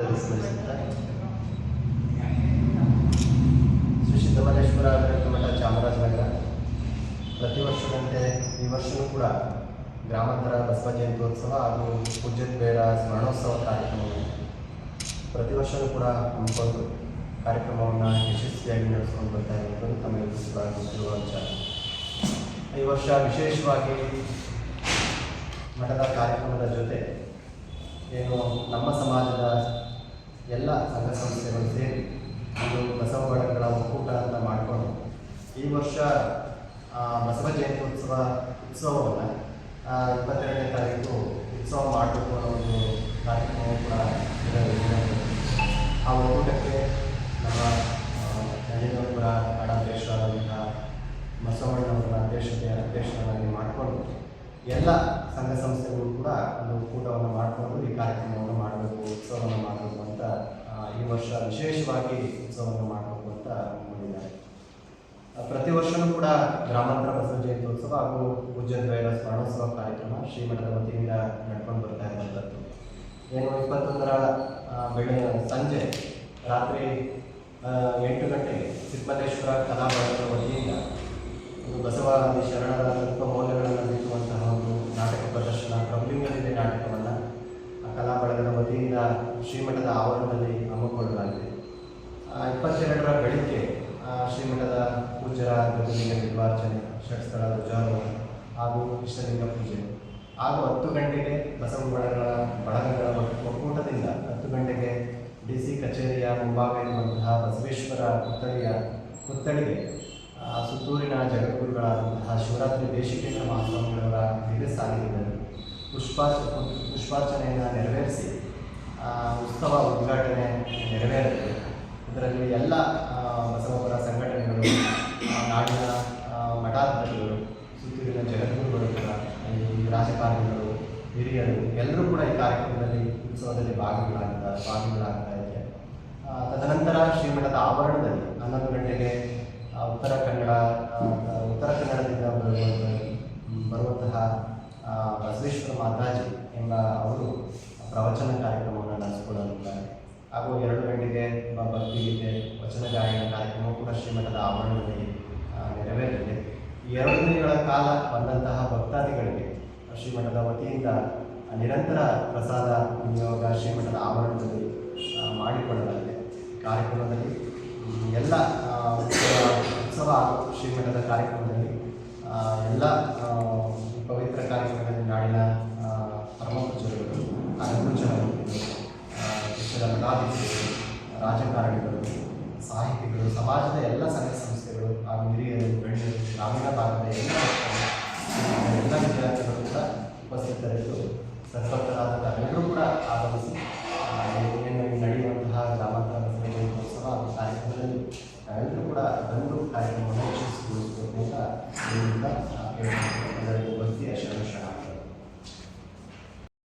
ಸ್ಮರಿಸುತ್ತಾ ಶ್ರೀ ಸಿದ್ದಮಲ್ಲೇಶ್ವರ ಮಠ ಚಾಮರಾಜನಗರ ಪ್ರತಿ ವರ್ಷದಂತೆ ಈ ವರ್ಷವೂ ಕೂಡ ಗ್ರಾಮಾಂತರ ಬಸವ ಜಯಂತ್ಯೋತ್ಸವ ಹಾಗೂ ಪೂಜ್ಯದ್ವೈರ ಸ್ಮರಣೋತ್ಸವ ಕಾರ್ಯಕ್ರಮವನ್ನು ಪ್ರತಿ ವರ್ಷವೂ ಕೂಡ ಹಮ್ಮಿಕೊಂಡು ಕಾರ್ಯಕ್ರಮವನ್ನು ಯಶಸ್ವಿಯಾಗಿ ನಡೆಸ್ಕೊಂಡು ಬರ್ತಾ ಇರೋದು ತಮಗೆ ಕೂಡ ಗೊತ್ತಿರುವ ವಿಚಾರ. ಈ ವರ್ಷ ವಿಶೇಷವಾಗಿ ಮಠದ ಕಾರ್ಯಕ್ರಮದ ಜೊತೆ ಏನು ನಮ್ಮ ಸಮಾಜದ ಎಲ್ಲ ಸಂಘ ಸಂಸ್ಥೆಗಳು ಸೇರಿ ಒಂದು ಬಸವ ಬಳಗಗಳ ಒಕ್ಕೂಟ ಅಂತ ಮಾಡಿಕೊಂಡು ಈ ವರ್ಷ ಬಸವ ಉತ್ಸವವನ್ನು 22ನೇ ತಾರೀಕು ಉತ್ಸವ ಮಾಡಬೇಕು ಅನ್ನೋ ಒಂದು ಕಾರ್ಯಕ್ರಮವು ಕೂಡ ಆ ಒಕ್ಕೂಟಕ್ಕೆ ನಮ್ಮ ನಂಜನಗೂಡ ಕಾಡಾಧ್ಯಕ್ಷರಾದಂತಹ ಬಸವಣ್ಣನವರ ಅಧ್ಯಕ್ಷರನ್ನಾಗಿ ಮಾಡಿಕೊಂಡು ಎಲ್ಲ ಸಂಘ ಸಂಸ್ಥೆಗಳು ಕೂಡ ಒಂದು ಒಕ್ಕೂಟವನ್ನು ಮಾಡಿಕೊಂಡು ಈ ಕಾರ್ಯಕ್ರಮವನ್ನು ಮಾಡಬೇಕು, ಉತ್ಸವವನ್ನು ಮಾಡಬೇಕು ಅಂತ ಈ ವರ್ಷ ವಿಶೇಷವಾಗಿ ಉತ್ಸವವನ್ನು ಮಾಡಬೇಕು ಅಂತ ಅಂದ್ಕೊಂಡಿದ್ದಾರೆ. ಪ್ರತಿ ವರ್ಷವೂ ಕೂಡ ಗ್ರಾಮಾಂತರ ಬಸವ ಜಯಂತ್ಯೋತ್ಸವ ಹಾಗೂ ಪೂಜ್ಯದ್ವೈರ ಸ್ಮರಣೋತ್ಸವ ಕಾರ್ಯಕ್ರಮ ಶ್ರೀಮಠದ ವತಿಯಿಂದ ನಡ್ಕೊಂಡು ಬರ್ತಾ ಇರುವಂಥದ್ದು. ಏನು 21ರ ಸಂಜೆ ರಾತ್ರಿ 8 ಗಂಟೆಗೆ ಸಿದ್ದಮಲ್ಲೇಶ್ವರ ಕಲಾಬಳಗದ ವತಿಯಿಂದ ಬಸವಾದಿ ಶರಣರ ತತ್ವ ಮೌಲ್ಯಗಳನ್ನು ಬಿತ್ತುವಂತಹ ಒಂದು ನಾಟಕ ಪ್ರದರ್ಶನ ಪ್ರಭುಲಿಂಗದಿದೆ ನಾಟಕವನ್ನು ಕಲಾ ಬಳಗದ ವತಿಯಿಂದ ಶ್ರೀಮಠದ ಆವರಣದಲ್ಲಿ ಹಮ್ಮಿಕೊಳ್ಳಲಾಗಿದೆ. 22ರ ಬೆಳಿಗ್ಗೆ ಶ್ರೀಮಠದ ಪೂಜ್ಯರ ಗದುಲಿಂಗ ನಿರ್ವಾಚನೆ, ಷಟ್ಸ್ಥಳ ಧ್ವಜಾರೋಹಣ ಹಾಗೂ ಇಷ್ಟಲಿಂಗ ಪೂಜೆ ಹಾಗೂ 10 ಗಂಟೆಗೆ ಬಸವ ಬಳಗಗಳ ಒಕ್ಕೂಟದಿಂದ 10 ಗಂಟೆಗೆ DC ಕಚೇರಿಯ ಮುಂಭಾಗ ಇರುವಂತಹ ಬಸವೇಶ್ವರ ಪುತ್ಥಳಿಗೆ ಸುತ್ತೂರಿನ ಜಗದ್ಗುರುಗಳಾದಂತಹ ಶಿವರಾತ್ರಿ ದೇಶಿಕೇಂದ್ರ ಮಹಾಸ್ವಾಮಿಗಳವರ ದಿವ್ಯ ಸಾನ್ನಿಧ್ಯದಲ್ಲಿ ಪುಷ್ಪಾರ್ಚನೆಯನ್ನು ನೆರವೇರಿಸಿ ಉತ್ಸವ ಉದ್ಘಾಟನೆ ನೆರವೇರಿದೆ. ಇದರಲ್ಲಿ ಎಲ್ಲ ಬಸವಪರ ಸಂಘಟನೆಗಳು, ನಾಡಿನ ಮಠಾಧಿಪತಿಗಳು, ಸುತ್ತೂರಿನ ಜಗದ್ಗುರುಗಳು ಕೂಡ, ಈ ರಾಜಕಾರಣಿಗಳು, ಹಿರಿಯರು ಎಲ್ಲರೂ ಕೂಡ ಈ ಕಾರ್ಯಕ್ರಮದಲ್ಲಿ ಉತ್ಸವದಲ್ಲಿ ಭಾಗಿಗಳಾಗ್ತಾ ಇದೆ. ತದನಂತರ ಶ್ರೀಮಠದ ಆವರಣದಲ್ಲಿ 11 ಗಂಟೆಗೆ ಉತ್ತರ ಕನ್ನಡದಿಂದ ಬರುವಂತಹ ಬಸವೇಶ್ವರ ಮಾತಾಜಿ ಎಂಬ ಅವರು ಪ್ರವಚನ ಕಾರ್ಯಕ್ರಮವನ್ನು ನಡೆಸಿಕೊಳ್ಳಲಿದ್ದಾರೆ. ಹಾಗೂ 2 ಗಂಟೆಗೆ ಭಕ್ತಿಗೀತೆ, ವಚನ ಗಾಯನ ಕಾರ್ಯಕ್ರಮ ಕೂಡ ಶ್ರೀಮಠದ ಆವರಣದಲ್ಲಿ ನೆರವೇರಿದೆ. ಈ 2 ದಿನಗಳ ಕಾಲ ಬಂದಂತಹ ಭಕ್ತಾದಿಗಳಿಗೆ ಶ್ರೀಮಠದ ವತಿಯಿಂದ ನಿರಂತರ ಪ್ರಸಾದ ವಿನಿಯೋಗ ಶ್ರೀಮಠದ ಆವರಣದಲ್ಲಿ ಮಾಡಿಕೊಳ್ಳಲಾಗಿದೆ. ಕಾರ್ಯಕ್ರಮದಲ್ಲಿ ಎಲ್ಲ ಉತ್ಸವ ಶ್ರೀಮಠದ ಕಾರ್ಯಕ್ರಮದಲ್ಲಿ ಎಲ್ಲ ಪವಿತ್ರ ಕಾರ್ಯಕ್ರಮದಲ್ಲಿ ನಾಡಿನ ಪರಮಪೂಜ್ಯರುಗಳು, ಅನುಪೂಜ್ಯರು, ದೇಶದ ಮಠಾಧೀಶರು, ರಾಜಕಾರಣಿಗಳು, ಸಾಹಿತಿಗಳು, ಸಮಾಜದ ಎಲ್ಲ ಸಂಘ ಸಂಸ್ಥೆಗಳು ಹಾಗೂ ಹಿರಿಯರು, ಗಣ್ಯರು, ಗ್ರಾಮೀಣ ಭಾಗದ ಎಲ್ಲ ವಿದ್ಯಾರ್ಥಿಗಳು ಕೂಡ ಉಪಸ್ಥಿತರಿದ್ದು ಸದ್ಭಕ್ತರಾದ ಎಲ್ಲರೂ ಕೂಡ ಆಗಮಿಸಿ ಏನು ನಡೆಯುವಂತಹ ಗ್ರಾಮಾಂತರ ಬಸವ ಜಯಂತ್ಯೋತ್ಸವ ಕಾರ್ಯಕ್ರಮದಲ್ಲಿ ಎಲ್ಲರೂ ಕೂಡ ಬಂದು ಕಾರ್ಯಕ್ರಮವನ್ನು ಯಶಸ್ವಿಗೊಳಿಸಬೇಕು ಅಂತ ಎಲ್ಲರಿಗೂ ಭಕ್ತಿಯ ಶರಣ